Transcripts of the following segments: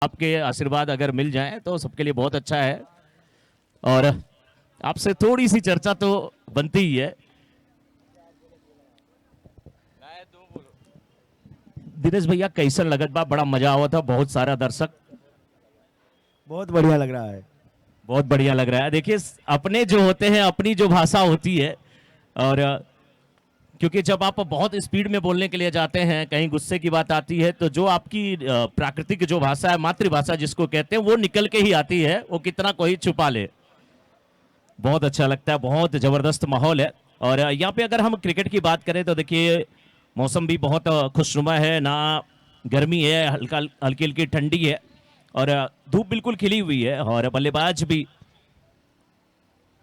आपके आशीर्वाद अगर मिल जाए तो सबके लिए बहुत अच्छा है। और आपसे थोड़ी सी चर्चा तो बनती ही है। दिनेश भैया कैसन लगत बा? बड़ा मजा आवा था, बहुत सारा दर्शक। बहुत बढ़िया लग रहा है। बहुत बढ़िया लग रहा है। देखिए, अपने जो होते हैं, अपनी जो भाषा होती है, और क्योंकि जब आप बहुत स्पीड में बोलने के लिए जाते हैं, कहीं गुस्से की बात आती है, तो जो आपकी प्राकृतिक जो भाषा है, मातृभाषा जिसको कहते हैं, वो निकल के ही आती है, वो कितना कोई छुपा ले। बहुत अच्छा लगता है, बहुत जबरदस्त माहौल है। और यहाँ पे अगर हम क्रिकेट की बात करें तो देखिए, मौसम भी बहुत खुशनुमा है, ना गर्मी है, हल्का हल्की हल्की ठंडी है, और धूप बिल्कुल खिली हुई है, और बल्लेबाज भी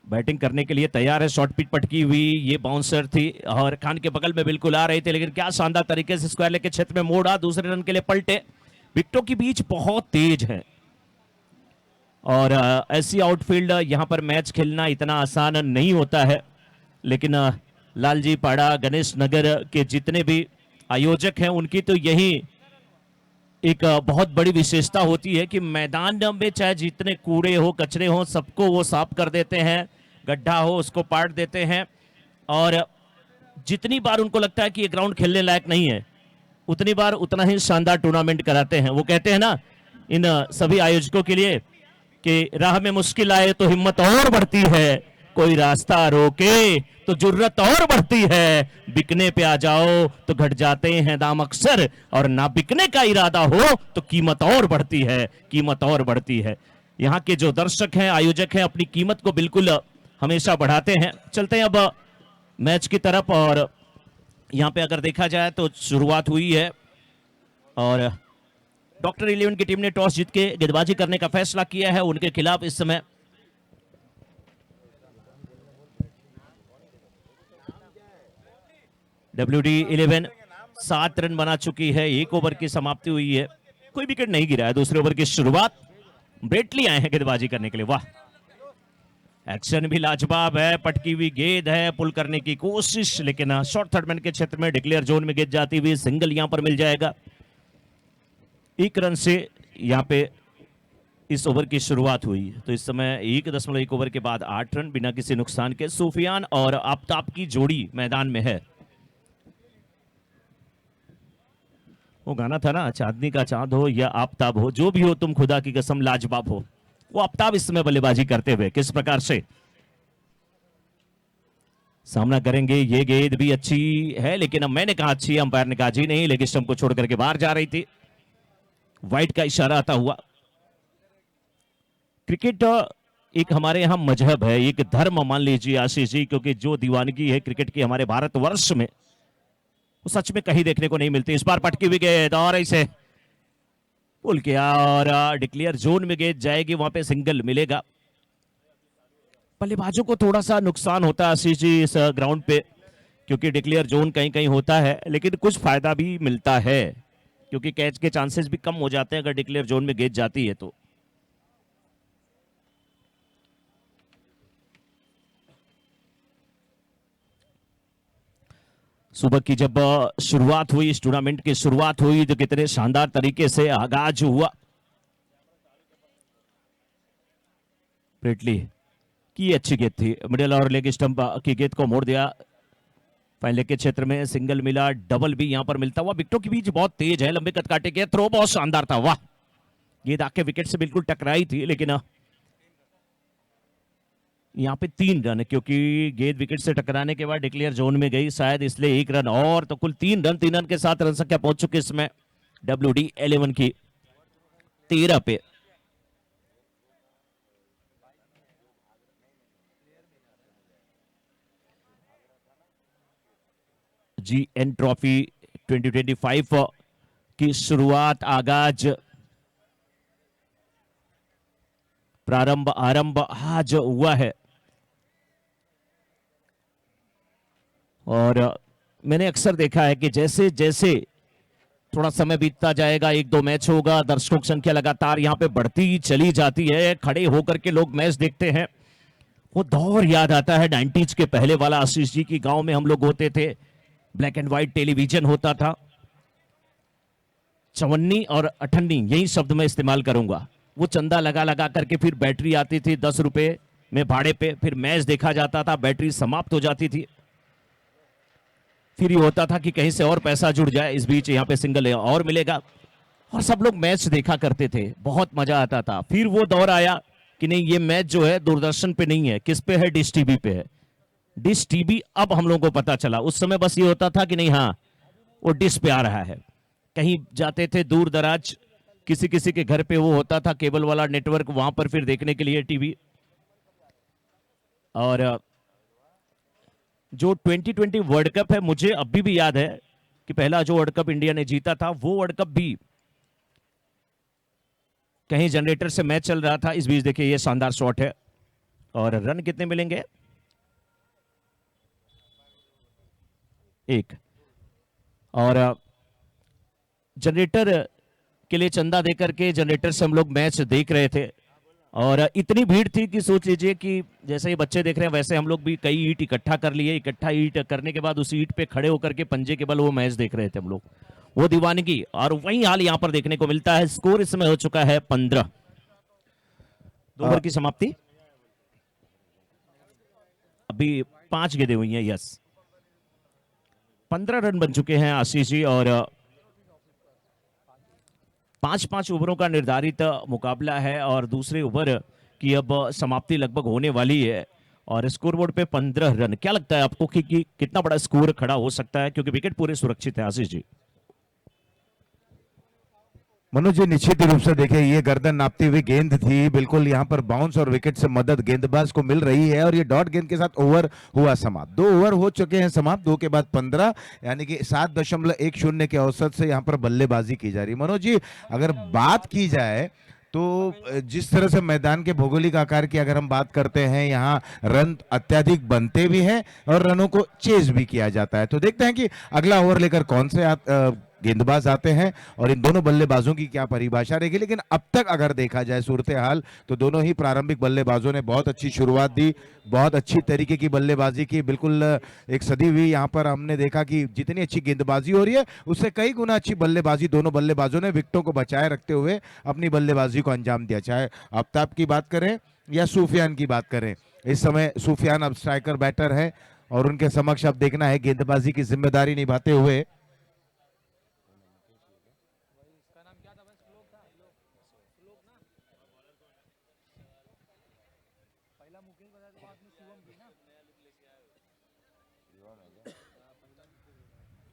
बैटिंग करने के लिए तैयार है। शॉर्ट पिच पटकी हुई, ये बाउंसर थी और खान के बगल में बिल्कुल आ रही थी, लेकिन क्या शानदार तरीके से स्क्वायर लेग के क्षेत्र में मोड़ा, दूसरे रन के लिए पलटे। विकेटों के बीच बहुत तेज है, और ऐसी आउटफील्ड यहाँ पर मैच खेलना इतना आसान नहीं होता है। लेकिन लालजी पाड़ा, गणेश नगर के जितने भी आयोजक हैं, उनकी तो यही एक बहुत बड़ी विशेषता होती है कि मैदान में चाहे जितने कूड़े हो, कचरे हो, सबको वो साफ कर देते हैं। गड्ढा हो उसको पाट देते हैं, और जितनी बार उनको लगता है कि ये ग्राउंड खेलने लायक नहीं है, उतनी बार उतना ही शानदार टूर्नामेंट कराते हैं। वो कहते हैं ना इन सभी आयोजकों के लिए कि राह में मुश्किल आए तो हिम्मत और बढ़ती है, कोई रास्ता रोके तो जुर्रत और बढ़ती है, बिकने पे आ जाओ तो घट जाते हैं दाम अक्सर, और ना बिकने का इरादा हो तो कीमत और बढ़ती है, कीमत और बढ़ती है। यहाँ के जो दर्शक हैं, आयोजक हैं, अपनी कीमत को बिल्कुल हमेशा बढ़ाते हैं। चलते हैं अब मैच की तरफ, और यहाँ पे अगर देखा जाए तो शुरुआत हुई है, और डॉक्टर 11 की टीम ने टॉस जीत के गेंदबाजी करने का फैसला किया है। उनके खिलाफ इस समय WD11 7 रन बना चुकी है। 1 ओवर की समाप्ति हुई है, कोई विकेट नहीं गिरा है। दूसरे ओवर की शुरुआत, ब्रेटली आए हैं गेंदबाजी करने के लिए। वाह, एक्शन भी लाजवाब है, पटकी हुई गेंद है, पुल करने की कोशिश, लेकिन शॉर्ट थर्ड मैन के क्षेत्र में डिक्लेयर जोन में गेंद जाती हुई सिंगल यहां पर मिल जाएगा। 1 रन से यहां पे इस ओवर की शुरुआत हुई। तो इस समय 1.1 ओवर के बाद 8 रन बिना किसी नुकसान के। सूफियान और आफ्ताब की जोड़ी मैदान में है। वो गाना था ना, चांदनी का चांद हो या आफ्ताब हो, जो भी हो तुम खुदा की कसम लाजवाब हो। वो आफ्ताब इस समय बल्लेबाजी करते हुए किस प्रकार से सामना करेंगे। ये गेंद भी अच्छी है, लेकिन अब मैंने कहा अच्छी, अंपायर ने कहा जी नहीं, लेकिन स्टंप को छोड़ करके बाहर जा रही थी। वाइट का इशारा आता हुआ। क्रिकेट एक हमारे यहाँ मजहब है, एक धर्म मान लीजिए आशीष जी, क्योंकि जो दीवानगी है क्रिकेट की हमारे भारतवर्ष में, वो सच में कहीं देखने को नहीं मिलती। इस बार पटकी हुई गेंद और इसे पुल किया, और डिक्लेयर जोन में गेंद जाएगी, वहां पे सिंगल मिलेगा। बल्लेबाजों को थोड़ा सा नुकसान होता है आशीष जी इस ग्राउंड पे, क्योंकि डिक्लेयर जोन कहीं कहीं होता है, लेकिन कुछ फायदा भी मिलता है, क्योंकि कैच के चांसेस भी कम हो जाते हैं अगर डिक्लेयर जोन में गेंद जाती है तो। सुबह की जब शुरुआत हुई, इस टूर्नामेंट की शुरुआत हुई, तो कितने शानदार तरीके से आगाज हुआ। ब्रेटली की अच्छी गेंद थी, मिडिल और लेग स्टंप की गेंद को मोड़ दिया। फाइन लेग के क्षेत्र में सिंगल मिला, डबल भी यहां पर मिलता हुआ। विकेटों के बीच बहुत तेज है, लंबे कद काटे के थ्रो बहुत शानदार था। वाह, गेंद आके विकेट से बिल्कुल टकराई थी, लेकिन यहाँ पे 3 रन, क्योंकि गेंद विकेट से टकराने के बाद डिक्लेयर जोन में गई, शायद इसलिए 1 रन और, तो कुल 3 रन। 3 रन के साथ रन संख्या पहुंच चुकी इसमें WD11 की 13 पे। GN ट्रॉफी 2025 की शुरुआत, आगाज, प्रारंभ, आरंभ आज हुआ है। और मैंने अक्सर देखा है कि जैसे जैसे थोड़ा समय बीतता जाएगा, 1-2 मैच होगा, दर्शकों की संख्या लगातार यहाँ पे बढ़ती चली जाती है। खड़े होकर के लोग मैच देखते हैं। वो दौर याद आता है 90s के पहले वाला आशीष जी की। गांव में हम लोग होते थे, ब्लैक एंड व्हाइट टेलीविजन होता था, चवन्नी और अठन्नी यही शब्द मैं इस्तेमाल करूंगा। वो चंदा लगा लगा करके फिर बैटरी आती थी 10 रुपए में भाड़े पे, फिर मैच देखा जाता था, बैटरी समाप्त हो जाती थी, फिर ये होता था कि कहीं से और पैसा जुड़ जाए, इस बीच यहाँ पे सिंगल और मिलेगा, और सब लोग मैच देखा करते थे, बहुत मजा आता था। फिर वो दौर आया कि नहीं, ये मैच जो है दूरदर्शन पे नहीं है, किस पे है, डिश टीवी पे है। डिश टीवी अब हम लोगों को पता चला, उस समय बस ये होता था कि नहीं हाँ वो डिश पे आ रहा है। कहीं जाते थे दूर दराज, किसी किसी के घर पे वो होता था केबल वाला नेटवर्क, वहां पर फिर देखने के लिए टीवी। और जो 2020 वर्ल्ड कप है, मुझे अभी भी याद है कि पहला जो वर्ल्ड कप इंडिया ने जीता था, वो वर्ल्ड कप भी कहीं जनरेटर से मैच चल रहा था। इस बीच देखिए ये शानदार शॉट है, और रन कितने मिलेंगे, 1। और जनरेटर के लिए चंदा देकर के जनरेटर से हम लोग मैच देख रहे थे, और इतनी भीड़ थी कि सोच लीजिए कि जैसे ये बच्चे देख रहे हैं वैसे हम लोग भी कई ईंट इकट्ठा कर लिए। इकट्ठा ईंट करने के बाद उस ईंट पे खड़े होकर के पंजे के बल वो मैच देख रहे थे हम लोग, वो दीवानगी। और वही हाल यहां पर देखने को मिलता है। स्कोर इस समय हो चुका है 15, 2 ओवर की समाप्ति, अभी 5 गेंदें हुई हैं। यस, 15 रन बन चुके हैं आशीष जी, और 5-5 ओवरों का निर्धारित मुकाबला है, और दूसरे ओवर की अब समाप्ति लगभग होने वाली है, और स्कोरबोर्ड पे 15 रन। क्या लगता है आपको कि कितना बड़ा स्कोर खड़ा हो सकता है, क्योंकि विकेट पूरे सुरक्षित है आशीष जी? मनोज जी, निश्चित रूप से देखिए ये गर्दन नापती हुई गेंद थी, बिल्कुल यहाँ पर बाउंस और विकेट से मदद गेंदबाज को मिल रही है, और ये डॉट गेंद के साथ ओवर हुआ समाप्त। 2 ओवर हो चुके हैं समाप्त, 2 के बाद 15, यानी कि 7.10 के औसत से यहाँ पर बल्लेबाजी की जा रही है। मनोज जी, अगर बात की जाए तो जिस तरह से मैदान के भौगोलिक आकार की अगर हम बात करते हैं, यहाँ रन अत्यधिक बनते भी हैं और रनों को चेज भी किया जाता है। तो देखते हैं कि अगला ओवर लेकर कौन से गेंदबाज आते हैं और इन दोनों बल्लेबाजों की क्या परिभाषा रहेगी। लेकिन अब तक अगर देखा जाए सूरत हाल, तो दोनों ही प्रारंभिक बल्लेबाजों ने बहुत अच्छी शुरुआत दी, बहुत अच्छी तरीके की बल्लेबाजी की। बिल्कुल एक सदी हुई यहाँ पर हमने देखा कि जितनी अच्छी गेंदबाजी हो रही है उससे कई गुना अच्छी बल्लेबाजी दोनों बल्लेबाजों ने विकेटों को बचाए रखते हुए अपनी बल्लेबाजी को अंजाम दिया। चाहे आफ्ताब की बात करें या सूफियान की बात करें, इस समय सूफियान अब स्ट्राइकर बैटर है और उनके समक्ष अब देखना है गेंदबाजी की जिम्मेदारी निभाते हुए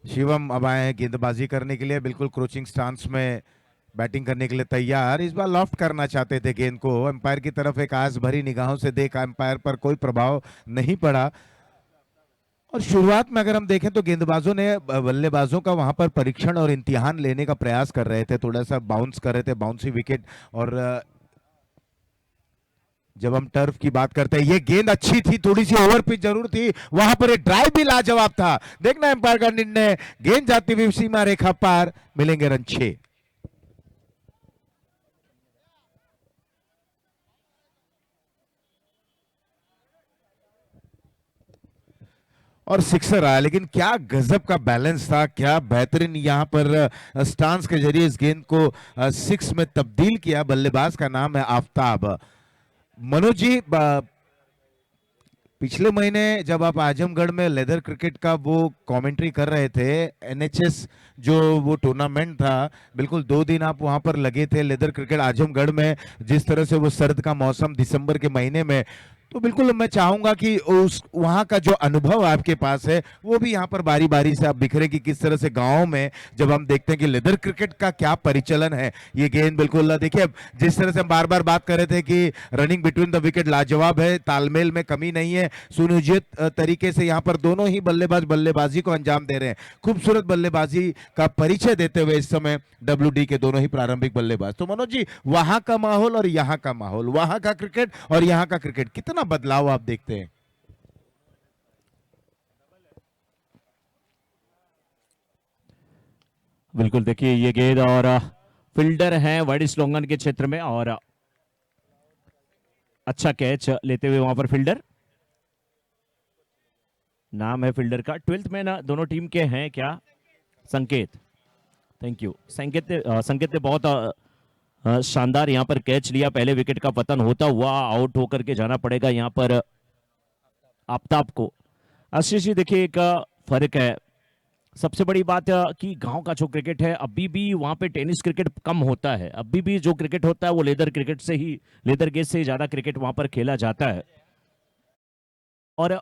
शिवम अब आए हैं गेंदबाजी करने के लिए, बिल्कुल क्रोचिंग स्टांस में बैटिंग करने के लिए तैयार। इस बार लॉफ्ट करना चाहते थे गेंद को, एम्पायर की तरफ एक आस भरी निगाहों से देखा, एम्पायर पर कोई प्रभाव नहीं पड़ा। और शुरुआत में अगर हम देखें तो गेंदबाजों ने बल्लेबाजों का वहां पर परीक्षण और इम्तिहान लेने का प्रयास कर रहे थे, थोड़ा सा बाउंस कर रहे थे, बाउंसी विकेट। और जब हम टर्फ की बात करते हैं, ये गेंद अच्छी थी, थोड़ी सी ओवर पिच जरूर थी, वहां पर एक ड्राइव भी लाजवाब था। देखना एम्पायर का निर्णय, गेंद जाती हुई सीमा रेखा पार, मिलेंगे रन 6। और सिक्सर आया, लेकिन क्या गजब का बैलेंस था, क्या बेहतरीन यहां पर स्टांस के जरिए इस गेंद को 6 में तब्दील किया। बल्लेबाज का नाम है आफ्ताब। मनोज जी, पिछले महीने जब आप आजमगढ़ में लेदर क्रिकेट का वो कमेंट्री कर रहे थे, एनएचएस जो वो टूर्नामेंट था, बिल्कुल 2 दिन आप वहां पर लगे थे लेदर क्रिकेट आजमगढ़ में। जिस तरह से वो सर्द का मौसम दिसंबर के महीने में, तो बिल्कुल मैं चाहूंगा कि उस वहां का जो अनुभव आपके पास है वो भी यहाँ पर बारी बारी से आप बिखरे कि किस तरह से गांव में जब हम देखते हैं कि लेदर क्रिकेट का क्या परिचलन है। ये गेंद बिल्कुल देखिए, जिस तरह से हम बार बार बात कर रहे थे कि रनिंग बिटवीन द विकेट लाजवाब है, तालमेल में कमी नहीं है, सुनियोजित तरीके से यहाँ पर दोनों ही बल्लेबाज बल्लेबाजी को अंजाम दे रहे हैं। खूबसूरत बल्लेबाजी का परिचय देते हुए इस समय WD के दोनों ही प्रारंभिक बल्लेबाज। तो मनोज जी, वहां का माहौल और यहाँ का माहौल, वहां का क्रिकेट और यहाँ का क्रिकेट, कितना बदलाव आप देखते हैं? बिल्कुल, देखिए ये गेंद, और फील्डर हैं वाइड स्लोंगन के क्षेत्र में, और अच्छा कैच लेते हुए वहां पर फील्डर, नाम है फील्डर का, 12th में ना दोनों टीम के हैं क्या, संकेत। Thank you. संकेत ने बहुत शानदार यहाँ पर कैच लिया। पहले विकेट का पतन होता हुआ आउट होकर के जाना पड़ेगा यहाँ पर आफ्ताब को। आशीष जी देखिए एक फर्क है। सबसे बड़ी बात कि गांव का जो क्रिकेट है अभी भी वहां पे टेनिस क्रिकेट कम होता है। अभी भी जो क्रिकेट होता है वो लेदर गेज से ज्यादा क्रिकेट वहां पर खेला जाता है। और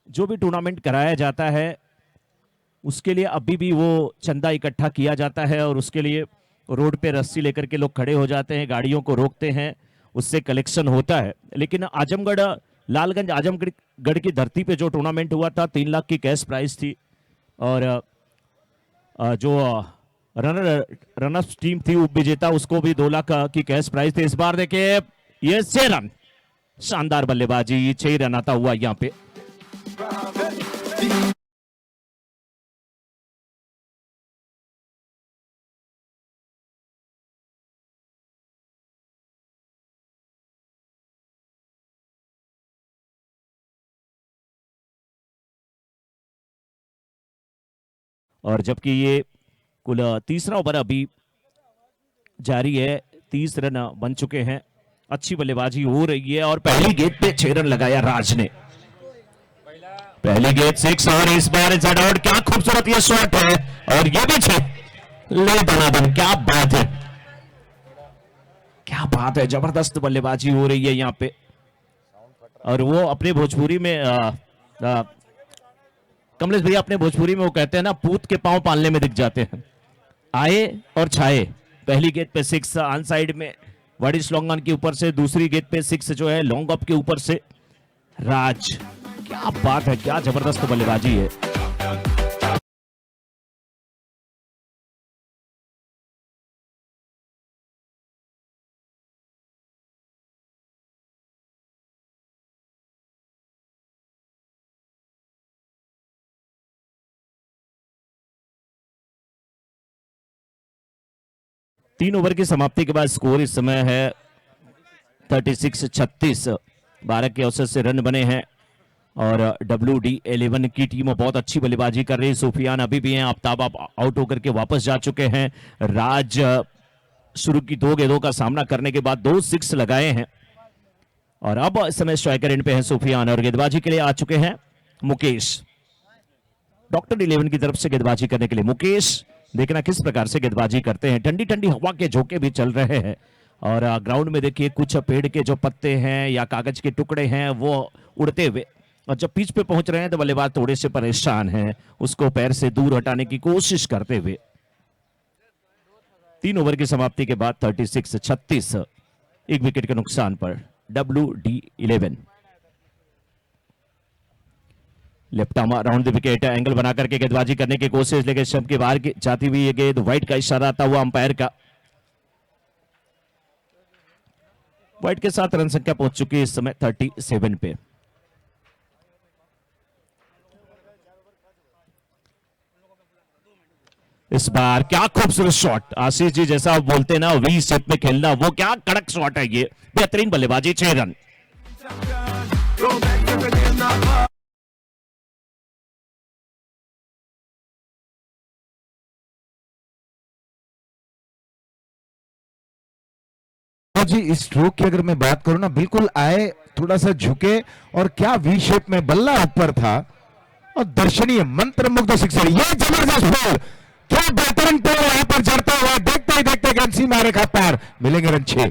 जो भी टूर्नामेंट कराया जाता है उसके लिए अभी भी वो चंदा इकट्ठा किया जाता है और उसके लिए रोड पे रस्सी लेकर के लोग खड़े हो जाते हैं, गाड़ियों को रोकते हैं, उससे कलेक्शन होता है। लेकिन आजमगढ़ लालगंज आजमगढ़ की धरती पे जो टूर्नामेंट हुआ था 3 लाख की कैश प्राइस थी और जो रनअप टीम थी उप विजेता उसको भी 2 लाख की कैश प्राइस थी। इस बार देखिए ये 6 रन, शानदार बल्लेबाजी, 6 रन आता हुआ यहाँ पे। और जबकि ये कुल तीसरा ओवर अभी जारी है, 30 रन बन चुके हैं। अच्छी बल्लेबाजी हो रही है और पहली गेंद पे 6 रन लगाया राज ने। पहली गेंद 6 और इस बार इनसाइड आउट। क्या खूबसूरत ये शॉट है और ये भी 6 ले दनादन। क्या बात है, क्या बात है, जबरदस्त बल्लेबाजी हो रही है यहाँ पे। और वो अपने भोजपुरी में कमलेश भैया अपने भोजपुरी में वो कहते हैं ना, पूत के पांव पालने में दिख जाते हैं। आए और छाए। पहली गेंद पे 6 ऑन साइड में वाइड लॉन्ग ऑन के ऊपर से, दूसरी गेंद पे 6 जो है लॉन्ग ऑफ के ऊपर से राज। क्या बात है, क्या जबरदस्त बल्लेबाजी है। तीन ओवर की समाप्ति के बाद स्कोर इस समय है 36-36। 12 के औसत से रन बने हैं और WD11 की टीम बहुत अच्छी बल्लेबाजी कर रही है। सुफियान अभी भी हैं, आफ्ताब आउट होकर के वापस जा चुके हैं। राज शुरू की 2 गेंदों का सामना करने के बाद 2 6 लगाए हैं और अब इस समय स्ट्राइकर एंड पे हैं सुफियान और गेंदबाजी के लिए आ चुके हैं मुकेश। डॉक्टर 11 की तरफ से गेंदबाजी करने के लिए मुकेश। देखना किस प्रकार से गेंदबाजी करते हैं। ठंडी ठंडी हवा के झोंके भी चल रहे हैं और ग्राउंड में देखिए कुछ पेड़ के जो पत्ते हैं या कागज के टुकड़े हैं वो उड़ते हुए, और जब पिच पे पहुंच रहे हैं तो बल्लेबाज थोड़े से परेशान हैं, उसको पैर से दूर हटाने की कोशिश करते हुए। 3 ओवर की समाप्ति के बाद 36-36, 1 विकेट के नुकसान पर WD11। Left arm around the wicket, angle बना करके गेंदबाजी करने की कोशिश, लेकिन स्टंप के बाहर जाती हुई ये गेंद, वाइड का इशारा आता हुआ अंपायर का। वाइड के साथ रन संख्या पहुंच चुकी है इस समय 37 पे। इस बार क्या खूबसूरत शॉट। आशीष जी जैसा आप बोलते हैं ना वी शेप में खेलना, वो क्या कड़क शॉट है ये। बेहतरीन बल्लेबाजी, 6 रन। जी स्ट्रोक की अगर मैं बात करूं ना, बिल्कुल आए, थोड़ा सा झुके और क्या वी शेप में बल्ला ऊपर था और दर्शनीय मंत्रमुग्ध सिक्सर। ये जबरदस्त बॉल, क्या बेहतरीन बॉल यहां पर जड़ता हुआ, देखते ही देखते गंसी मारे खा पार, मिलेंगे रन 6।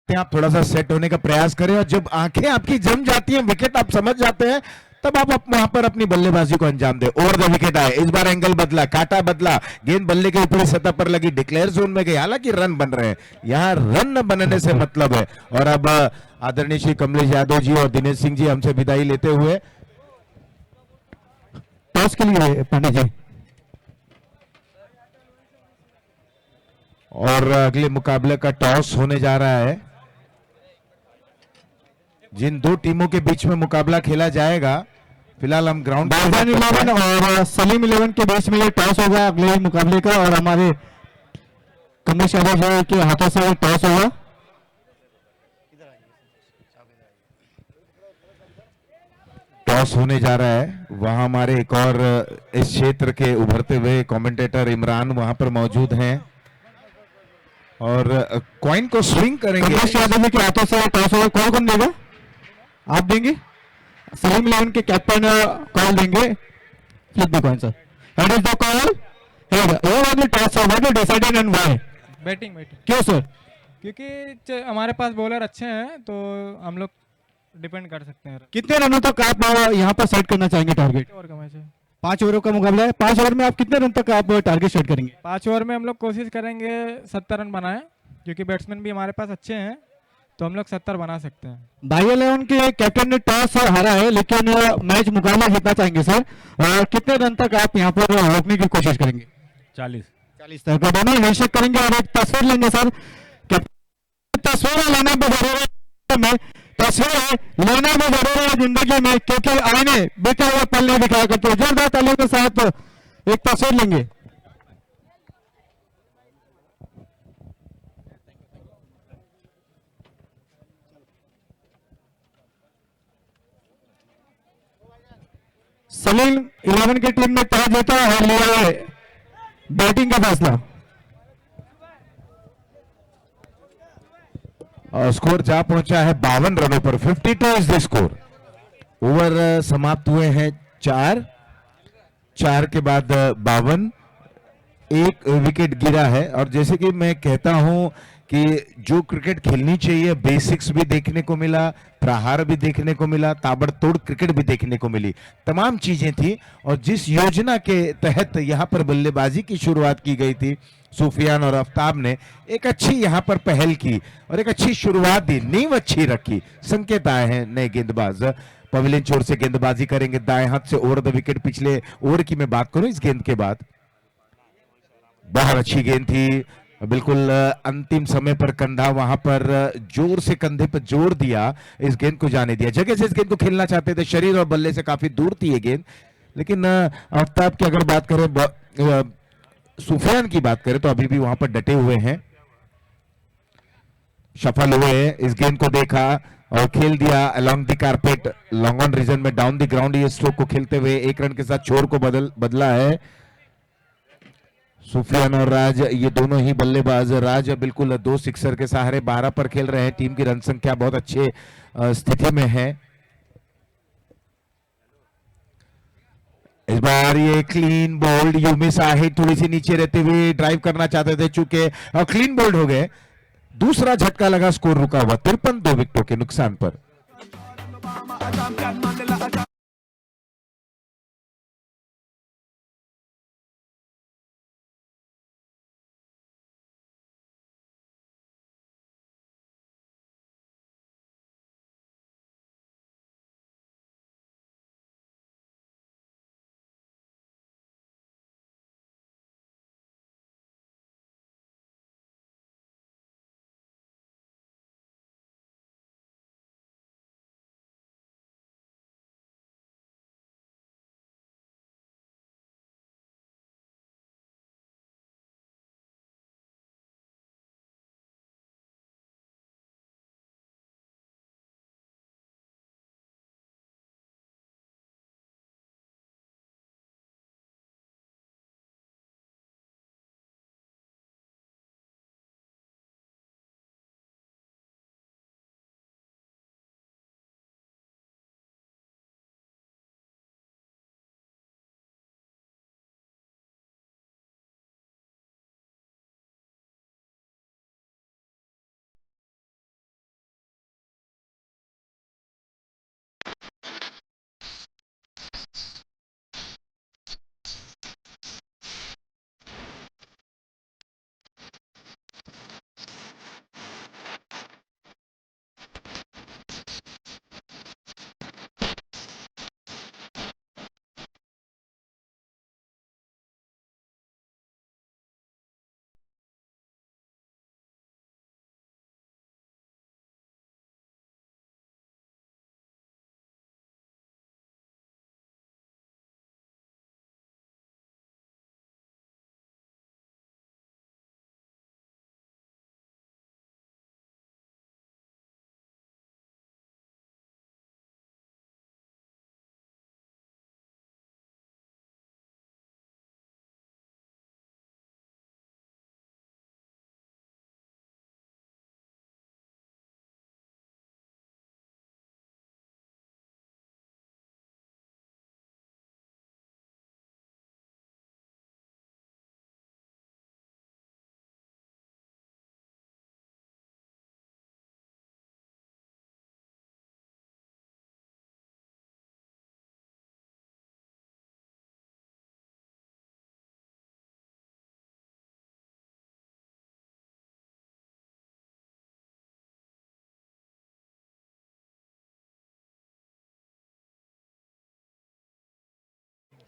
आप थोड़ा सा सेट होने का प्रयास करें और जब आंखें आपकी जम जाती हैं, विकेट आप समझ जाते हैं, तब आप वहां पर अपनी बल्लेबाजी को अंजाम दें। ओवर द विकेट आए, इस बार एंगल बदला, काटा बदला, गेंद बल्ले के ऊपरी सतह पर लगी, डिक्लेयर जोन में गई, हालांकि रन बन रहे हैं, यहां रन बनने से मतलब है। और अब आदरणीय श्री कमलेश यादव जी और दिनेश सिंह जी हमसे विदाई लेते हुए टॉस के लिए पांडे जी, और अगले मुकाबले का टॉस होने जा रहा है। जिन 2 टीमों के बीच में मुकाबला खेला जाएगा फिलहाल हम ग्राउंड बाजान 11 और सलीम 11 के बीच में ये टॉस होगा अगले मुकाबले का, और हमारे कमलेश यादव जो के हाथों से ये टॉस होगा। टॉस होने जा रहा है। वहां हमारे एक और इस क्षेत्र के उभरते हुए कमेंटेटर इमरान वहां पर मौजूद हैं और कॉइन को स्विंग करेंगे। कमलेश यादव जी के हाथों से टॉस होगा। कौन कौन देगा? आप देंगे? सलीम 11 के कैप्टन कॉल देंगे। Flip the coin sir. What is the call? Head. Over the toss sir, what is decided and why? Batting batting क्यों सर? क्योंकि हमारे पास बॉलर अच्छे हैं तो हम लोग डिपेंड कर सकते हैं। कितने रनों तक आप यहाँ पर सेट करना चाहेंगे टारगेट? ओवर का मैच है। 5 ओवरों का मुकाबला है। 5 ओवर में आप कितने रन तक आप टारगेट सेट करेंगे? 5 ओवर में हम लोग कोशिश करेंगे 70 रन बनाएं, क्योंकि बैट्समैन भी हमारे पास अच्छे हैं तो हम लोग 70 बना सकते हैं। भाई 11 के कैप्टन ने टॉस हारा है, लेकिन मैच मुकाबला जीतना चाहेंगे सर। और कितने रन तक आप यहाँ पर रोकने की कोशिश करेंगे? 40 तक। दोनों हैंडशेक करेंगे और एक तस्वीर लेंगे सर। तस्वीर लेना भी जरूरी है, तस्वीर लेना भी जरूरी है जिंदगी में, क्योंकि आईने बीते हुए पल नहीं दिखाया करते। जोरदार तालियों के साथ एक तस्वीर लेंगे। सलीम 11 की टीम ने टॉस जीता और लिया है बैटिंग का फैसला। और स्कोर जा पहुंचा है 52 रनों पर। 52 इज द स्कोर। ओवर समाप्त हुए हैं 4 के बाद 52। एक विकेट गिरा है और जैसे कि मैं कहता हूं कि जो क्रिकेट खेलनी चाहिए, बेसिक्स भी देखने को मिला, प्रहार भी देखने को मिला, ताबड़तोड़ क्रिकेट भी देखने को मिली, तमाम चीजें थी। और जिस योजना के तहत यहां पर बल्लेबाजी की शुरुआत की गई थी, सुफियान और आफ्ताब ने एक अच्छी यहां पर पहल की और एक अच्छी शुरुआत दी, नींव अच्छी रखी। संकेत आए हैं नए गेंदबाज पवेलियन छोर से गेंदबाजी करेंगे दाएं हाथ से ओवर द विकेट। पिछले ओवर की मैं बात करूं इस गेंद के बाद, बहुत अच्छी गेंद थी, बिल्कुल अंतिम समय पर कंधा वहां पर जोर से कंधे पर जोर दिया, इस गेंद को जाने दिया। जगह से इस गेंद को खेलना चाहते थे, शरीर और बल्ले से काफी दूर थी ये गेंद, लेकिन आफ्ताब की अगर बात करें, सुफियान की बात करें तो अभी भी वहां पर डटे हुए हैं, सफल हुए। इस गेंद को देखा और खेल दिया along the carpet, long on region में डाउन द ग्राउंड ये स्ट्रोक को खेलते हुए 1 रन के साथ छोर को बदला है। सुफियान और राज ये दोनों ही बल्लेबाज, राज बिल्कुल 2 सिक्सर के सहारे 12 पर खेल रहे हैं। टीम की रन संख्या बहुत अच्छे स्थिति में है। इस बार ये क्लीन बोल्ड, यू मिस आहे, थोड़ी सी नीचे रहते हुए ड्राइव करना चाहते थे, चूंकि क्लीन बोल्ड हो गए। दूसरा झटका लगा, स्कोर रुका हुआ 53 2 विकेटों के नुकसान पर।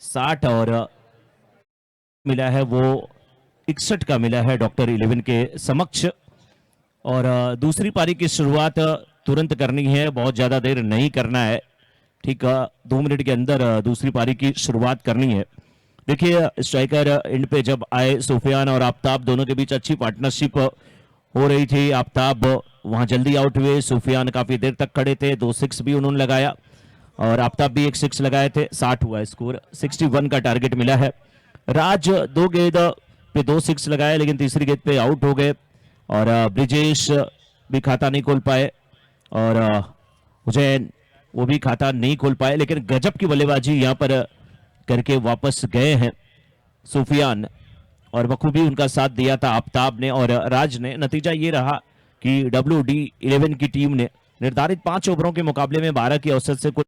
60 और मिला है वो 61 का मिला है डॉक्टर 11 के समक्ष। और दूसरी पारी की शुरुआत तुरंत करनी है, बहुत ज्यादा देर नहीं करना है। ठीक 2 मिनट के अंदर दूसरी पारी की शुरुआत करनी है। देखिए स्ट्राइकर एंड पे जब आए, सुफियान और आफ्ताब दोनों के बीच अच्छी पार्टनरशिप हो रही थी। आफ्ताब वहां जल्दी आउट हुए, सुफियान काफी देर तक खड़े थे, 2 6 भी उन्होंने लगाया और आफ्ताब भी 1 6 लगाए थे। 60 हुआ स्कोर, 61 का टारगेट मिला है। राज 2 गेंद पे 2 6 लगाए, लेकिन तीसरी गेंद पे आउट हो गए। और ब्रिजेश भी खाता नहीं खोल पाए और हुसैन वो भी खाता नहीं खोल पाए, लेकिन गजब की बल्लेबाजी यहां पर करके वापस गए हैं सुफियान, और बखूबी उनका साथ दिया था आफ्ताब ने और राज ने। नतीजा ये रहा कि WD11 की टीम ने निर्धारित 5 ओवरों के मुकाबले में 12 की औसत से कुल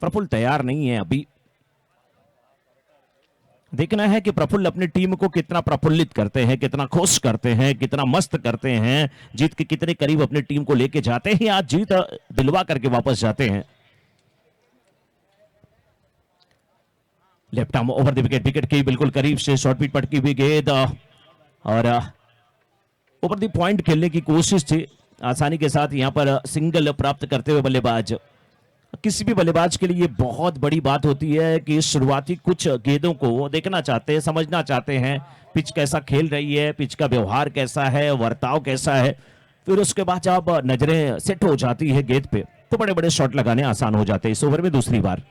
प्रफुल्ल तैयार नहीं है अभी। देखना है कि प्रफुल्ल अपनी टीम को कितना प्रफुल्लित करते हैं, कितना खुश करते हैं, कितना मस्त करते हैं, जीत के कितने करीब अपनी टीम को लेके जाते हैं, आज जीत दिलवा करके वापस जाते हैं। Left arm over the wicket, wicket के बिल्कुल करीब से शॉर्ट पिच पटकी हुई गेंद और ओवर द पॉइंट खेलने की कोशिश थी। आसानी के साथ यहां पर सिंगल प्राप्त करते हुए बल्लेबाज। किसी भी बल्लेबाज के लिए ये बहुत बड़ी बात होती है कि शुरुआती कुछ गेंदों को वो देखना चाहते हैं, समझना चाहते हैं, पिच कैसा खेल रही है, पिच का व्यवहार कैसा है, वर्ताव कैसा है। फिर उसके बाद जब नजरें सेट हो जाती है गेंद पे तो बड़े बड़े शॉट लगाने आसान हो जाते हैं। इस ओवर में दूसरी बार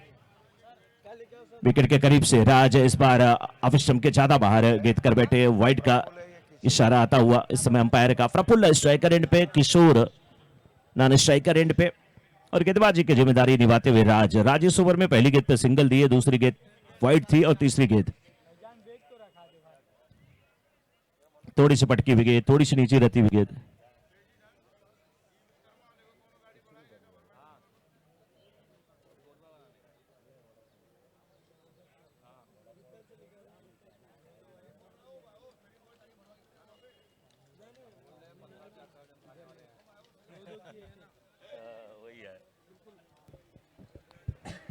विकेट के करीब से राज, इस बार ऑफ स्टंप के ज्यादा बाहर गेंद कर बैठे। वाइड का इशारा आता हुआ इस समय अंपायर का। प्रफुल्ल स्ट्राइकर एंड पे, किशोर नॉन स्ट्राइकर एंड पे और गेंदबाजी की जिम्मेदारी निभाते हुए राज इस ओवर में पहली गेंद पे सिंगल दिए, दूसरी गेंद वाइड थी और तीसरी गेंद थोड़ी सी पटकी हुई गेंद, थोड़ी सी नीचे रहती हुई गेंद।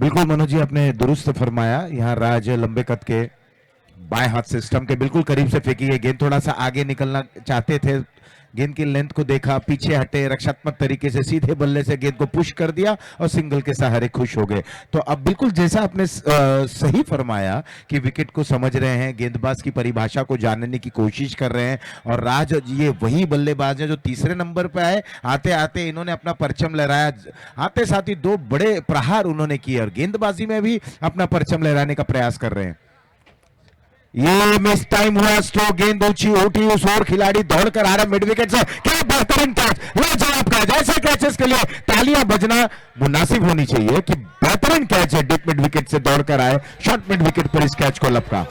बिल्कुल मनोज जी, आपने दुरुस्त फरमाया। यहाँ राज लंबे कद के बाएं हाथ से स्टंप के बिल्कुल करीब से फेंकी है गेंद, थोड़ा सा आगे निकलना चाहते थे, गेंद की लेंथ को देखा, पीछे हटे, रक्षात्मक तरीके से सीधे बल्ले से गेंद को पुश कर दिया और सिंगल के सहारे खुश हो गए। तो अब बिल्कुल जैसा आपने सही फरमाया कि विकेट को समझ रहे हैं, गेंदबाज की परिभाषा को जानने की कोशिश कर रहे हैं, और राज ये वही बल्लेबाज है जो तीसरे नंबर पे आए। आते आते इन्होंने अपना परचम लहराया, आते साथ ही 2 बड़े प्रहार उन्होंने किए और गेंदबाजी में भी अपना परचम लहराने का प्रयास कर रहे हैं। ये मिस टाइम हुआ, स्ट्रोक, गेंद ऊंची उठी, उस ओर खिलाड़ी दौड़कर आ रहा मिड विकेट से, क्या बेहतरीन कैच, लाजवाब कैच। ऐसे कैचेस के लिए तालियां बजना मुनासिब होनी चाहिए कि बेहतरीन कैच है, डीप मिड विकेट से दौड़कर आए, शॉर्ट मिड विकेट पर इस कैच को लपका।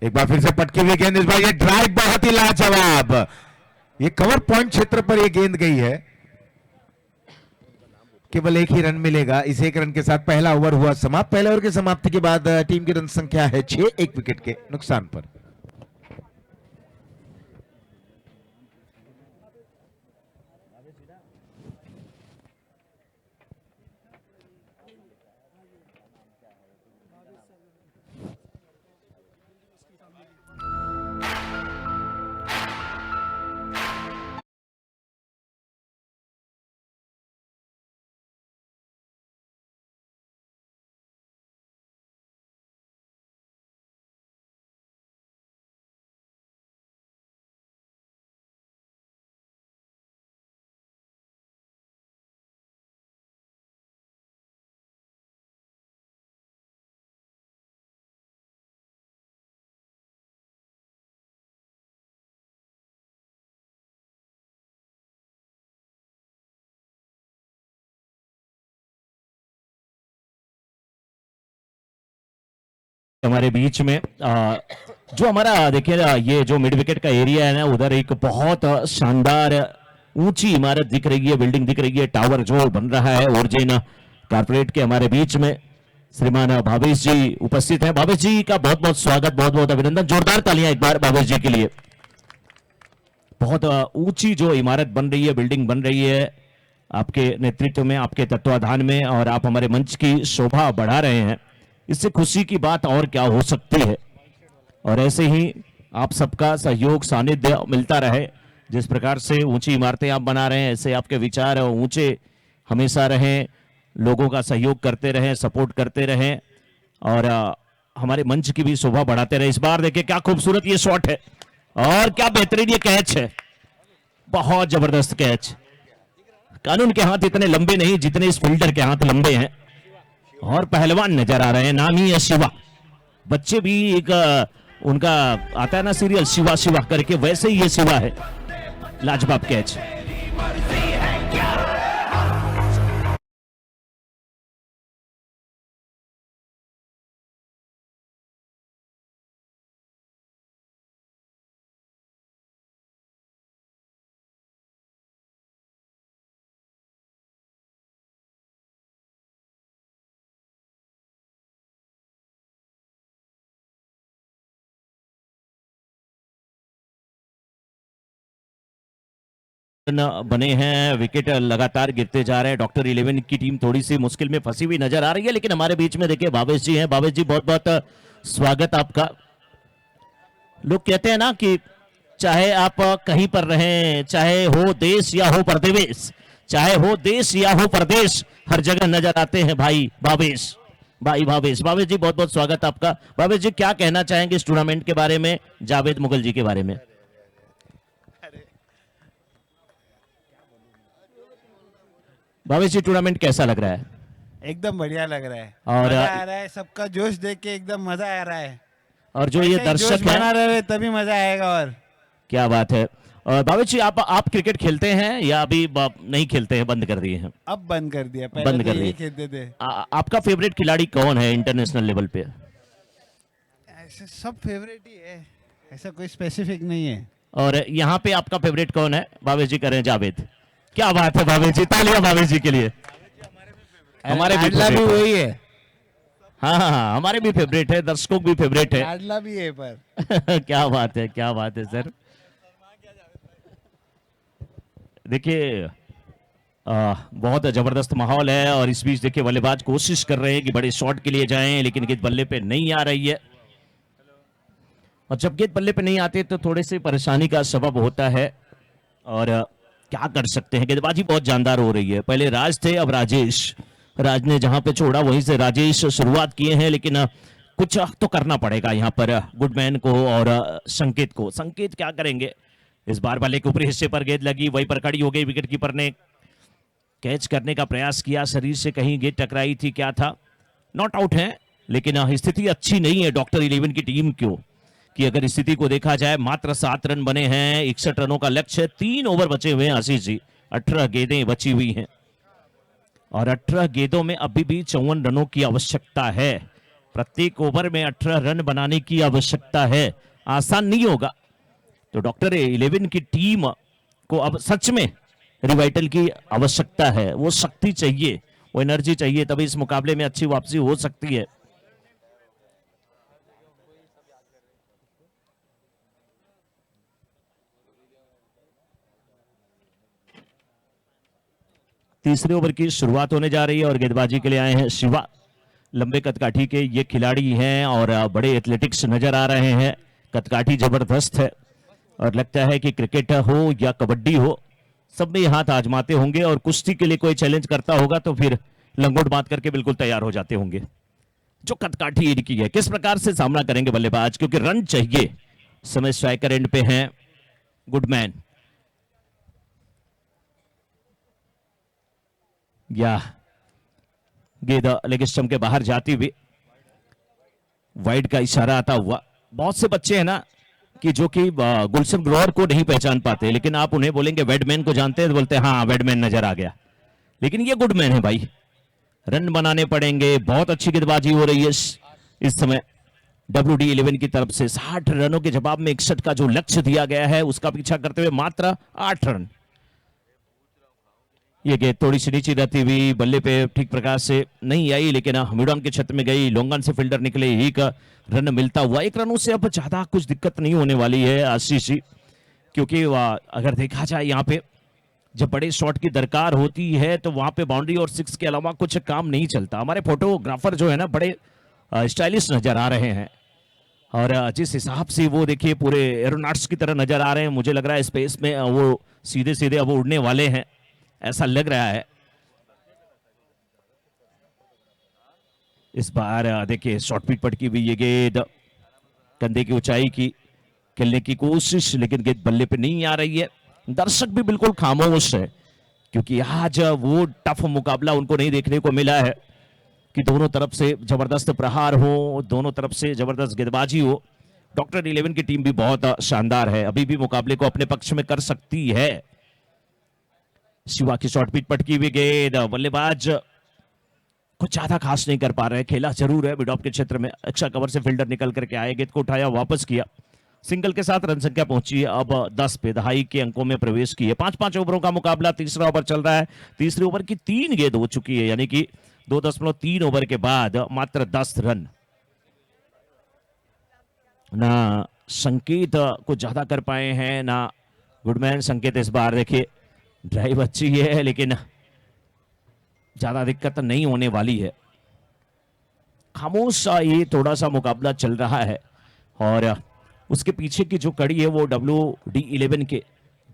एक बार फिर से पटकी हुई गेंद, इस बार ये ड्राइव बहुत ही लाजवाब, ये कवर पॉइंट क्षेत्र पर ये गेंद गई है। केवल एक ही रन मिलेगा, इस एक रन के साथ पहला ओवर हुआ समाप्त। पहले ओवर की समाप्ति के बाद टीम की रन संख्या है 6, 1 विकेट के नुकसान पर। हमारे बीच में जो हमारा देखिए ये जो मिड विकेट का एरिया है ना, उधर एक बहुत शानदार ऊंची इमारत दिख रही है, बिल्डिंग दिख रही है, टावर जो बन रहा है ओरिजिन कारपोरेट के। हमारे बीच में श्रीमान भावेश जी उपस्थित हैं। भावेश जी का बहुत बहुत स्वागत, बहुत बहुत अभिनंदन, जोरदार तालियां एक बार भावेश जी के लिए। बहुत ऊंची जो इमारत बन रही है, बिल्डिंग बन रही है, आपके नेतृत्व में, आपके तत्वाधान में, और आप हमारे मंच की शोभा बढ़ा रहे हैं। इससे खुशी की बात और क्या हो सकती है। और ऐसे ही आप सबका सहयोग सानिध्य मिलता रहे। जिस प्रकार से ऊंची इमारतें आप बना रहे हैं, ऐसे आपके विचार ऊंचे हमेशा रहें, लोगों का सहयोग करते रहें, सपोर्ट करते रहें, और हमारे मंच की भी शोभा बढ़ाते रहे। इस बार देखिए क्या खूबसूरत ये शॉट है और क्या बेहतरीन ये कैच है, बहुत जबरदस्त कैच। कानून के हाथ इतने लंबे नहीं जितने इस फील्डर के हाथ लंबे हैं, और पहलवान नजर आ रहे हैं। नाम ही है शिवा। बच्चे भी एक उनका आता है ना सीरियल शिवा शिवा करके, वैसे ही ये शिवा है। लाजवाब कैच। बने हैं, विकेट लगातार गिरते जा रहे हैं। डॉक्टर 11 की टीम थोड़ी सी मुश्किल में फंसी हुई नजर आ रही है, लेकिन हमारे बीच में देखिए भावेश जी हैं। भावेश जी बहुत बहुत स्वागत आपका। लोग कहते हैं ना कि चाहे आप कहीं पर रहें, चाहे हो देश या हो परदेश, चाहे हो देश या हो परदेश, हर जगह नजर आते हैं भाई भावेश। भाई भावेश, भावेश जी बहुत बहुत स्वागत आपका। भावेश जी क्या कहना चाहेंगे इस टूर्नामेंट के बारे में, जावेद मुगल जी के बारे में? भावेश जी टूर्नामेंट कैसा लग रहा है? एकदम बढ़िया लग रहा है, और मजा आ रहा है। सबका जोश देख के एकदम मजा आ रहा है। और जो ये ऐसे ही जोश दर्शक बना है, रहे तभी मजा आएगा। और क्या बात है। और भावेश जी आप क्रिकेट खेलते हैं या अभी नहीं खेलते हैं, बंद कर दिए हैं? अब बंद कर दिया, पहले बंद तो कर यही दिया। खेलते थे। आपका फेवरेट खिलाड़ी कौन है इंटरनेशनल लेवल पे? ऐसे सब फेवरेट ही है, ऐसा कोई स्पेसिफिक नहीं है। और यहाँ पे आपका फेवरेट कौन है? भावेश जी करें जावेद। क्या बात है भावेश जी, तालियां भावेश जी के लिए। हमारे भी लाडला भी favorite है। वही है, हाँ हाँ हाँ, हमारे भी फेवरेट है, दर्शकों भी फेवरेट है। लाडला भी है पर क्या बात है, क्या बात है सर। देखिए बहुत जबरदस्त माहौल है, और इस बीच देखिए बल्लेबाज कोशिश कर रहे हैं कि बड़े शॉट के लिए जाएं, लेकिन गेंद बल्ले पे नहीं आ रही है। और जब गेंद बल्ले पे नहीं आते तो थोड़े से परेशानी का सबब होता है, और क्या कर सकते हैं। गेंदबाजी बहुत जानदार हो रही है। पहले राज थे, अब राजेश। राज ने जहां पे छोड़ा वहीं से राजेश शुरुआत किए हैं, लेकिन कुछ तो करना पड़ेगा यहाँ पर गुडमैन को और संकेत को। संकेत क्या करेंगे? इस बार बल्ले के ऊपरी हिस्से पर गेंद लगी, वहीं पर खड़ी हो गई। विकेट कीपर ने कैच करने का प्रयास किया, शरीर से कहीं गेंद टकराई थी, क्या था? नॉट आउट है, लेकिन स्थिति अच्छी नहीं है डॉक्टर 11 की टीम को। कि अगर स्थिति को देखा जाए, मात्र 7 रन बने हैं, 61 रनों का लक्ष्य, 3 ओवर बचे हुए हैं आशीष जी, 18 गेंदें बची हुई हैं, और 18 गेंदों में अभी भी 54 रनों की आवश्यकता है। प्रत्येक ओवर में 18 रन बनाने की आवश्यकता है, आसान नहीं होगा। तो डॉक्टर 11 की टीम को अब सच में रिवाइटल की आवश्यकता है। वो शक्ति चाहिए, वो एनर्जी चाहिए, तभी इस मुकाबले में अच्छी वापसी हो सकती है। तीसरे ओवर की शुरुआत होने जा रही है, और गेंदबाजी के लिए आए हैं शिवा। लंबे कदकाठी के ये खिलाड़ी हैं, और बड़े एथलेटिक्स नजर आ रहे हैं। कदकाठी जबरदस्त है, और लगता है कि क्रिकेट हो या कबड्डी हो, सब में ये हाथ आजमाते होंगे। और कुश्ती के लिए कोई चैलेंज करता होगा तो फिर लंगोट बांध करके बिल्कुल तैयार हो जाते होंगे। जो कदकाठी इनकी है, किस प्रकार से सामना करेंगे बल्लेबाज, क्योंकि रन चाहिए। समय स्ट्राइकर एंड पे हैं गुडमैन, या गेंद लेग स्टंप के बाहर जाती हुई, वाइड का इशारा आता हुआ। बहुत से बच्चे हैं ना कि जो कि गुलशन ग्रोवर को नहीं पहचान पाते, लेकिन आप उन्हें बोलेंगे वेडमैन को जानते हैं तो बोलते हैं हाँ वेडमैन नजर आ गया, लेकिन ये गुडमैन है भाई। रन बनाने पड़ेंगे। बहुत अच्छी गेंदबाजी हो रही है इस समय WD 11 की तरफ से। 60 रनों के जवाब में 61 का जो लक्ष्य दिया गया है उसका पीछा करते हुए मात्र 8 रन। ये गेंद थोड़ी सी नीचे रहती हुई बल्ले पे ठीक प्रकार से नहीं आई, लेकिन मिडॉन के छत में गई। लोंगन से फील्डर निकले, एक रन मिलता हुआ। 1 रनों से अब ज्यादा कुछ दिक्कत नहीं होने वाली है आशीष जी, क्योंकि अगर देखा जाए यहाँ पे जब बड़े शॉट की दरकार होती है तो वहां पे बाउंड्री और सिक्स के अलावा कुछ काम नहीं चलता। हमारे फोटोग्राफर जो है ना बड़े स्टाइलिश नजर आ रहे हैं, और जिस हिसाब से वो देखिए पूरे एरोनॉट्स की तरह नजर आ रहे हैं, मुझे लग रहा है स्पेस में वो सीधे सीधे अब उड़ने वाले हैं, ऐसा लग रहा है। इस बार देखिए शॉर्ट पिच पटकी हुई ये गेंद कंधे की ऊंचाई की खेलने की कोशिश, लेकिन गेंद बल्ले पे नहीं आ रही है। दर्शक भी बिल्कुल खामोश है क्योंकि आज वो टफ मुकाबला उनको नहीं देखने को मिला है कि दोनों तरफ से जबरदस्त प्रहार हो, दोनों तरफ से जबरदस्त गेंदबाजी हो। डॉक्टर 11 की टीम भी बहुत शानदार है, अभी भी मुकाबले को अपने पक्ष में कर सकती है। शिवा की शॉर्ट पिच पटकी हुई गेंद, बल्लेबाज कुछ ज्यादा खास नहीं कर पा रहे, खेला जरूर है मिड ऑफ के क्षेत्र में। अच्छा कवर से फील्डर निकल करके आए, गेंद को उठाया, वापस किया, सिंगल के साथ रन संख्या पहुंची है अब 10 पे, दहाई के अंकों में प्रवेश की है। 5-5 ओवरों का मुकाबला, तीसरा ओवर चल रहा है। तीसरे ओवर की 3 गेंद हो चुकी है, यानी कि 2.3 ओवर के बाद मात्र 10 रन। ना संकेत कुछ ज्यादा कर पाए हैं, ना गुडमैन। संकेत इस बार देखिए ड्राइव अच्छी है लेकिन ज्यादा दिक्कत नहीं होने वाली है। खामोश सा ये थोड़ा सा मुकाबला चल रहा है, और उसके पीछे की जो कड़ी है वो WD11 के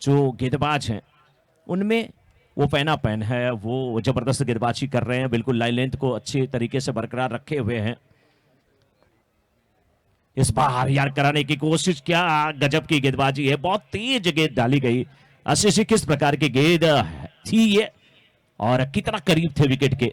जो गेंदबाज हैं उनमें वो पैना पैन है, वो जबरदस्त गेंदबाजी कर रहे हैं, बिल्कुल लाइन लेंथ को अच्छे तरीके से बरकरार रखे हुए हैं। इस बार यार कराने की कोशिश, क्या गजब की गेंदबाजी है, बहुत तेज गेंद डाली गई। आशीष किस प्रकार की गेंद थी ये, और कितना करीब थे विकेट के।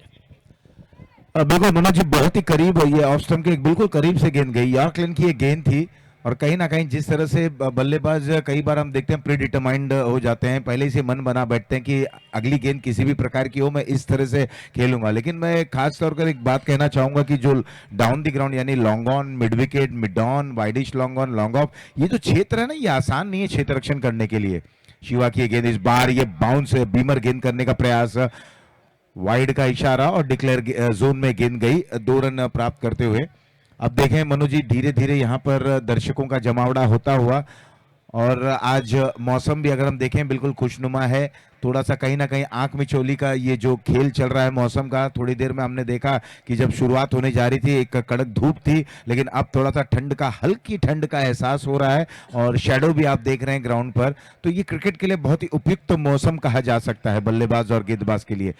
बिल्कुल मनोज जी, बहुत ही करीब, ये ऑफ स्टंप के बिल्कुल करीब से गेंद गई। यॉर्कलैंड की ये गेंद थी, और कहीं ना कहीं जिस तरह से बल्लेबाज कई बार हम देखते हैं प्री डिटरमाइंड हो जाते हैं, पहले से मन बना बैठते हैं कि अगली गेंद किसी भी प्रकार की हो मैं इस तरह से खेलूंगा। लेकिन मैं खास तौर पर एक बात कहना चाहूंगा कि जो डाउन द ग्राउंड यानी long on, mid wicket, mid on, widish long on, long off, ये जो क्षेत्र है ना ये आसान नहीं है क्षेत्र रक्षण करने के लिए। शिवा की गेंद इस बार ये बाउंस बीमर गेंद करने का प्रयास, वाइड का इशारा और डिक्लेयर जोन में गेंद गई, 2 रन प्राप्त करते हुए। अब देखें मनु जी, धीरे धीरे यहाँ पर दर्शकों का जमावड़ा होता हुआ, और आज मौसम भी अगर हम देखें बिल्कुल खुशनुमा है। थोड़ा सा कहीं ना कहीं आंख मिचौली का ये जो खेल चल रहा है मौसम का, थोड़ी देर में हमने देखा कि जब शुरुआत होने जा रही थी एक कड़क धूप थी, लेकिन अब थोड़ा सा ठंड का, हल्की ठंड का एहसास हो रहा है, और शेडो भी आप देख रहे हैं ग्राउंड पर। तो ये क्रिकेट के लिए बहुत ही उपयुक्त मौसम कहा जा सकता है बल्लेबाज और गेंदबाज के लिए।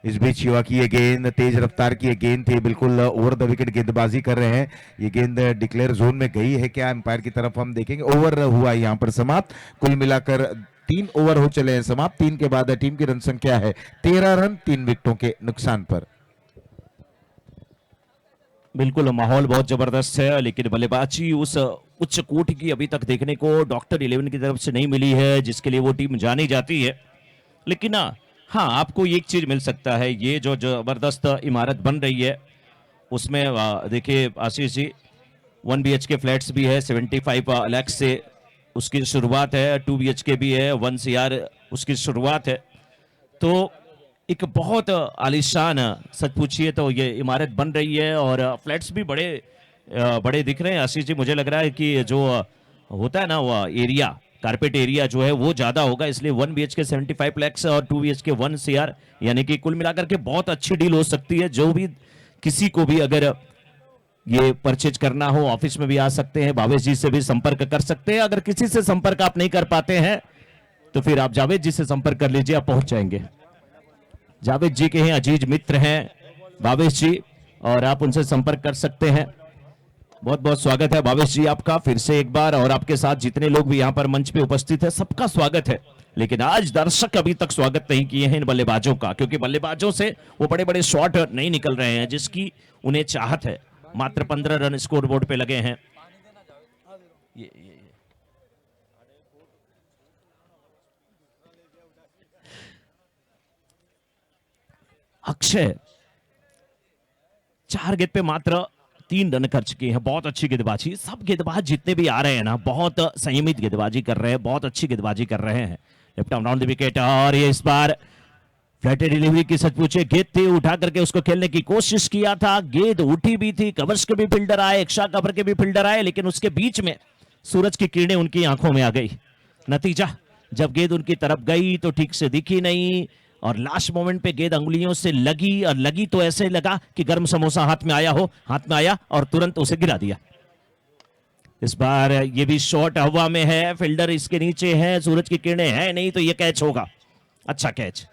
इस बीच शिवा की ये गेंद तेज रफ्तार की ये गेंद थी, बिल्कुल ओवर द विकेट गेंदबाजी कर रहे हैं। ये गेंद डिक्लेयर जोन में गई है क्या, एम्पायर की तरफ हम देखेंगे। ओवर हुआ यहाँ पर समाप्त, कुल मिलाकर 3 ओवर हो चले हैं समाप्त। 3 के बाद टीम की रन संख्या है 13 रन 3 विकेटों के नुकसान पर। बिल्कुल माहौल बहुत जबरदस्त है, लेकिन बल्लेबाजी उस उच्च कोटि की अभी तक देखने को डॉक्टर 11 की तरफ से नहीं मिली है जिसके लिए वो टीम जानी जाती है। लेकिन हाँ, आपको एक चीज मिल सकता है, ये जो जबरदस्त इमारत बन रही है उसमें देखिए आशीष जी 1 BHK फ्लैट्स भी है, 75 लाख से उसकी शुरुआत है, 2 BHK भी है, 1 CR उसकी शुरुआत है। तो एक बहुत आलीशान, सच पूछिए तो ये इमारत बन रही है, और फ्लैट्स भी बड़े बड़े दिख रहे हैं आशीष जी। मुझे लग रहा है कि जो होता है ना वो एरिया, कारपेट एरिया जो है वो ज्यादा होगा, इसलिए 1 BHK 75 लाख और 2 BHK 1 CR, यानी कि कुल मिलाकर के बहुत अच्छी डील हो सकती है। जो भी किसी को भी अगर ये परचेज करना हो ऑफिस में भी आ सकते हैं, भावेश जी से भी संपर्क कर सकते हैं। अगर किसी से संपर्क आप नहीं कर पाते हैं तो फिर आप जावेद जी से संपर्क कर लीजिए, आप पहुंच जाएंगे। जावेद जी के हैं अजीज मित्र हैं भावेश जी, और आप उनसे संपर्क कर सकते हैं। बहुत बहुत स्वागत है भावेश जी आपका फिर से एक बार, और आपके साथ जितने लोग भी यहाँ पर मंच पे उपस्थित है सबका स्वागत है। लेकिन आज दर्शक अभी तक स्वागत नहीं किए हैं इन बल्लेबाजों का, क्योंकि बल्लेबाजों से वो बड़े बड़े शॉट नहीं निकल रहे हैं जिसकी उन्हें चाहत है। मात्र 15 रन स्कोर बोर्ड पे लगे हैं। अक्षय 4 गेंद पे मात्र 3 रन कर चुके हैं। बहुत अच्छी गेंदबाजी, सब गेंदबाज जितने भी आ रहे हैं ना बहुत संयमित गेंदबाजी कर रहे हैं, बहुत अच्छी गेंदबाजी कर रहे हैं। Left arm round the wicket, और ये इस बार फ्लैट डिलीवरी की सच पूछे गेंद थी, उठा करके उसको खेलने की कोशिश किया था, गेंद उठी भी थी, कवर्स के भी फील्डर आए, एक्स्ट्रा कवर के भी फील्डर आए, लेकिन उसके बीच में सूरज की किरणें उनकी आंखों में आ गई। नतीजा जब गेंद उनकी तरफ गई तो ठीक से दिखी नहीं, और लास्ट मोमेंट पे गेंद अंगुलियों से लगी, और लगी तो ऐसे लगा कि गर्म समोसा हाथ में आया हो, हाथ में आया और तुरंत उसे गिरा दिया। इस बार ये भी शॉट हवा में है, फील्डर इसके नीचे है, सूरज की किरणें है नहीं, तो ये कैच होगा। अच्छा कैच।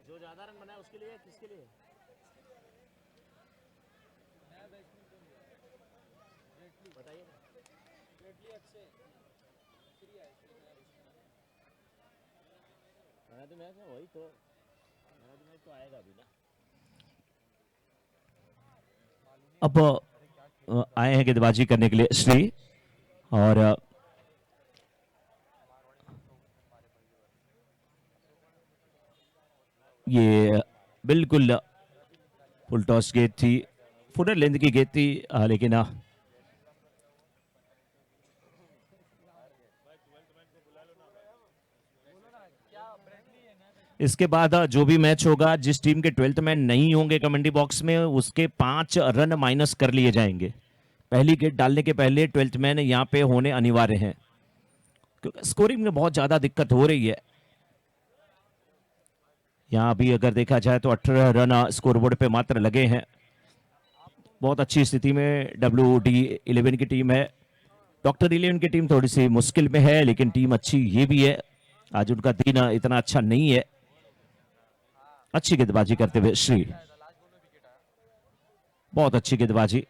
जो ज्यादा रन बनाए उसके लिए, किसके लिए? बताइए। मैच है वही तो, मैच तो आएगा अभी ना। अब आए हैं गेंदबाजी करने के लिए श्री, और ये बिल्कुल फुल टॉस गेंद थी, फुटर लेंथ की गेंद थी, लेकिन इसके बाद जो भी मैच होगा, जिस टीम के 12th मैन नहीं होंगे कमेंट्री बॉक्स में, उसके 5 रन माइनस कर लिए जाएंगे। पहली गेंद डालने के पहले 12th मैन यहाँ पे होने अनिवार्य हैं, क्योंकि स्कोरिंग में बहुत ज्यादा दिक्कत हो रही है। यहाँ भी अगर देखा जाए तो 18 रन स्कोरबोर्ड पे मात्र लगे हैं। बहुत अच्छी स्थिति में WD11 की टीम है। डॉक्टर 11 की टीम थोड़ी सी मुश्किल में है, लेकिन टीम अच्छी ये भी है। आज उनका दिन इतना अच्छा नहीं है। अच्छी गेंदबाजी करते हुए श्री, बहुत अच्छी गेंदबाजी,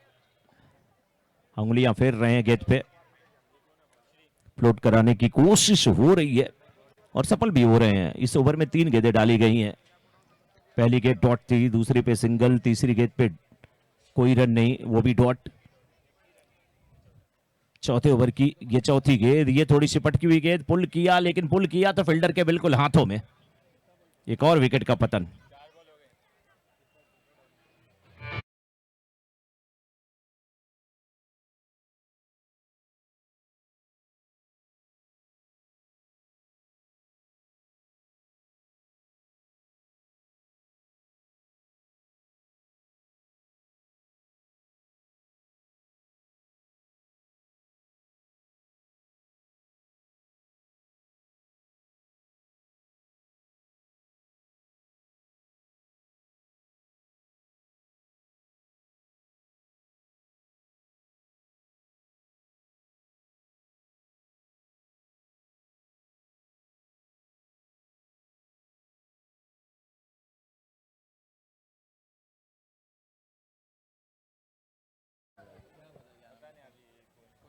उंगलियां फेर रहे हैं गेंद पे, फ्लोट कराने की कोशिश हो रही है और सफल भी हो रहे हैं। इस ओवर में 3 गेंदें डाली गई हैं। पहली गेंद डॉट थी, दूसरी पे सिंगल, तीसरी गेंद पे कोई रन नहीं, वो भी डॉट। चौथे ओवर की ये चौथी गेंद, ये थोड़ी सी पटकी हुई गेंद, पुल किया, लेकिन पुल किया तो फील्डर के बिल्कुल हाथों में। एक और विकेट का पतन।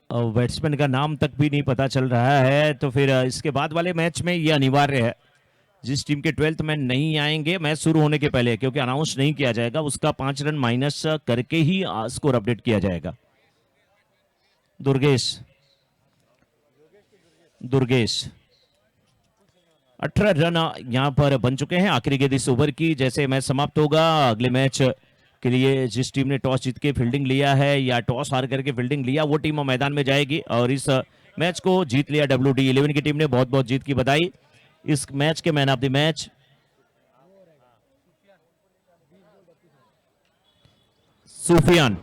बैट्समैन का नाम तक भी नहीं पता चल रहा है, तो फिर इसके बाद वाले मैच में ये अनिवार्य है। जिस टीम के 12th मैन नहीं आएंगे मैच शुरू होने के पहले, क्योंकि अनाउंस नहीं किया जाएगा, उसका 5 रन माइनस करके ही स्कोर अपडेट किया जाएगा। दुर्गेश 18 रन यहां पर बन चुके हैं। आखिरी गेंद इस ओवर की, जैसे मैच समाप्त होगा अगले मैच के लिए जिस टीम ने टॉस जीत के फील्डिंग लिया है या टॉस हार करके फील्डिंग लिया, वो टीम मैदान में जाएगी। और इस मैच को जीत लिया WD11 की टीम ने, बहुत बहुत जीत की बधाई। इस मैच के man of the match Sufiyan